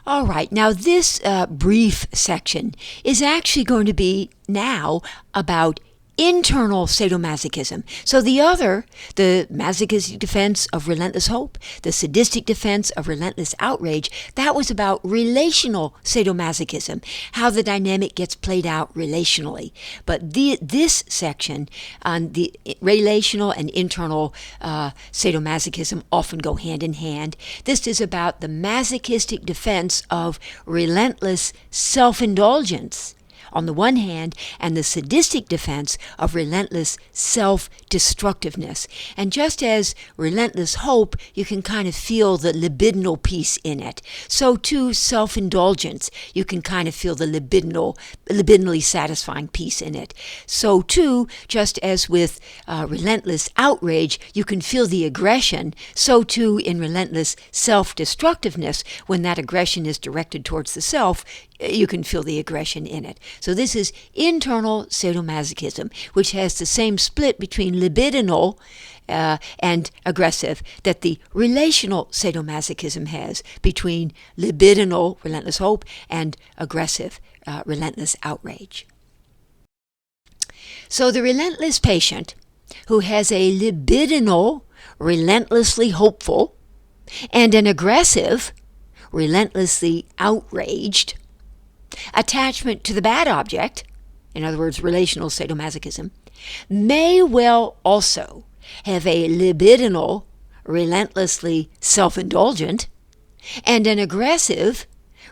All right, now this brief section is actually going to be now about internal sadomasochism. So the masochistic defense of relentless hope, the sadistic defense of relentless outrage, that was about relational sadomasochism, how the dynamic gets played out relationally. But this section on the relational and internal sadomasochism often go hand in hand. This is about the masochistic defense of relentless self-indulgence on the one hand, and the sadistic defense of relentless self-destructiveness. And just as relentless hope, you can kind of feel the libidinal piece in it. So too, self-indulgence, you can kind of feel the libidinally satisfying piece in it. So too, just as with relentless outrage, you can feel the aggression, so too in relentless self-destructiveness, when that aggression is directed towards the self, you can feel the aggression in it. So this is internal sadomasochism, which has the same split between libidinal and aggressive that the relational sadomasochism has between libidinal, relentless hope, and aggressive, relentless outrage. So the relentless patient who has a libidinal, relentlessly hopeful, and an aggressive, relentlessly outraged attachment to the bad object, in other words, relational sadomasochism, may well also have a libidinal, relentlessly self-indulgent, and an aggressive,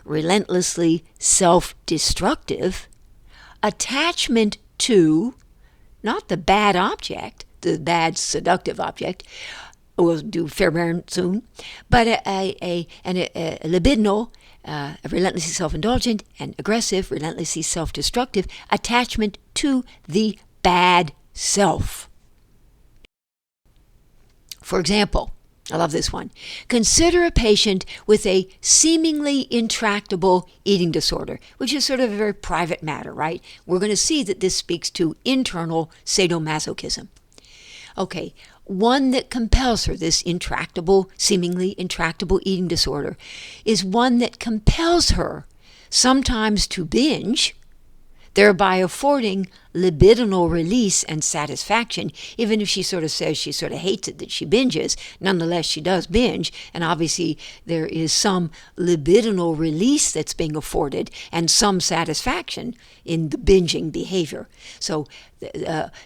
relentlessly self-destructive attachment to, not the bad object, the bad seductive object, we'll do Fairbairn soon, but a libidinal, relentlessly self-indulgent, and aggressive, relentlessly self-destructive attachment to the bad self. For example, I love this one. Consider a patient with a seemingly intractable eating disorder, which is sort of a very private matter, right? We're going to see that this speaks to internal sadomasochism. Okay, one that compels her, this seemingly intractable eating disorder, is one that compels her sometimes to binge, thereby affording libidinal release and satisfaction. Even if she sort of says she sort of hates it that she binges, nonetheless she does binge, and obviously there is some libidinal release that's being afforded and some satisfaction in the binging behavior. So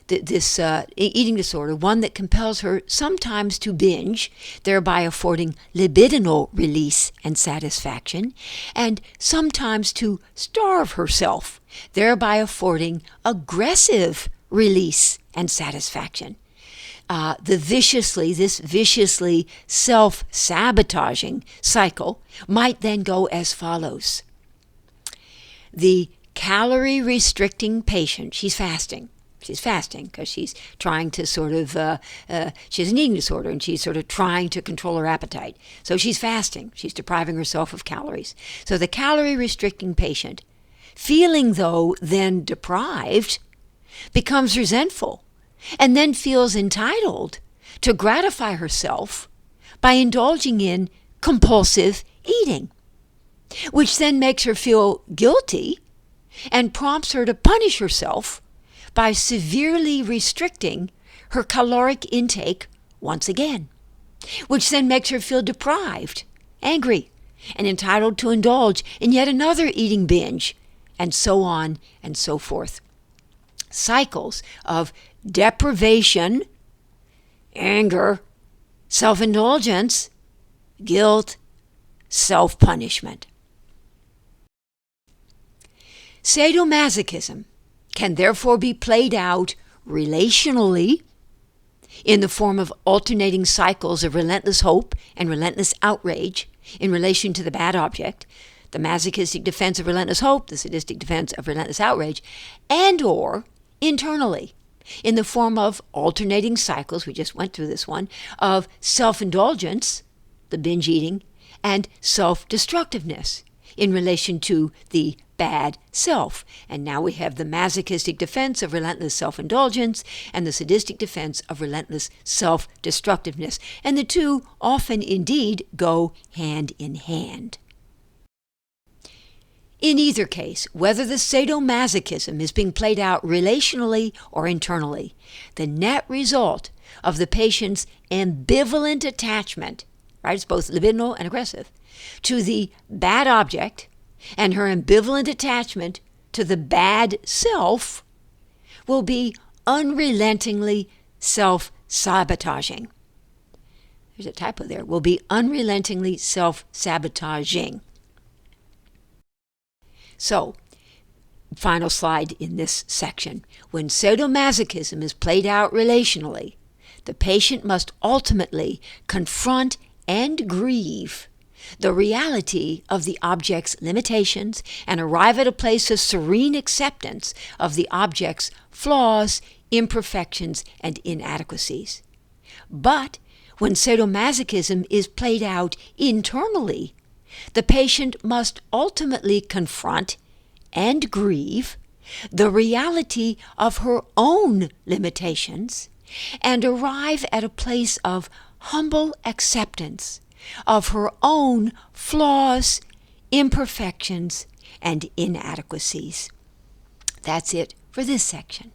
this eating disorder, one that compels her sometimes to binge, thereby affording libidinal release and satisfaction, and sometimes to starve herself, thereby affording aggressive release and satisfaction. This viciously self-sabotaging cycle might then go as follows. The calorie-restricting patient, she's fasting. She's fasting because she's trying to sort of, she has an eating disorder and she's sort of trying to control her appetite. So she's fasting. She's depriving herself of calories. So the calorie-restricting patient, feeling though then deprived, becomes resentful and then feels entitled to gratify herself by indulging in compulsive eating, which then makes her feel guilty and prompts her to punish herself by severely restricting her caloric intake once again, which then makes her feel deprived, angry, and entitled to indulge in yet another eating binge, and so on and so forth. Cycles of deprivation, anger, self-indulgence, guilt, self-punishment. Sadomasochism can therefore be played out relationally in the form of alternating cycles of relentless hope and relentless outrage in relation to the bad object, the masochistic defense of relentless hope, the sadistic defense of relentless outrage, and or internally in the form of alternating cycles, we just went through this one, of self-indulgence, the binge eating, and self-destructiveness in relation to the bad self. And now we have the masochistic defense of relentless self-indulgence and the sadistic defense of relentless self-destructiveness. And the two often indeed go hand in hand. In either case, whether the sadomasochism is being played out relationally or internally, the net result of the patient's ambivalent attachment, right, it's both libidinal and aggressive, to the bad object and her ambivalent attachment to the bad self will be unrelentingly self-sabotaging. There's a typo there. Will be unrelentingly self-sabotaging. So, final slide in this section. When sadomasochism is played out relationally, the patient must ultimately confront and grieve the reality of the object's limitations and arrive at a place of serene acceptance of the object's flaws, imperfections, and inadequacies. But when sadomasochism is played out internally, the patient must ultimately confront and grieve the reality of her own limitations and arrive at a place of humble acceptance of her own flaws, imperfections, and inadequacies. That's it for this section.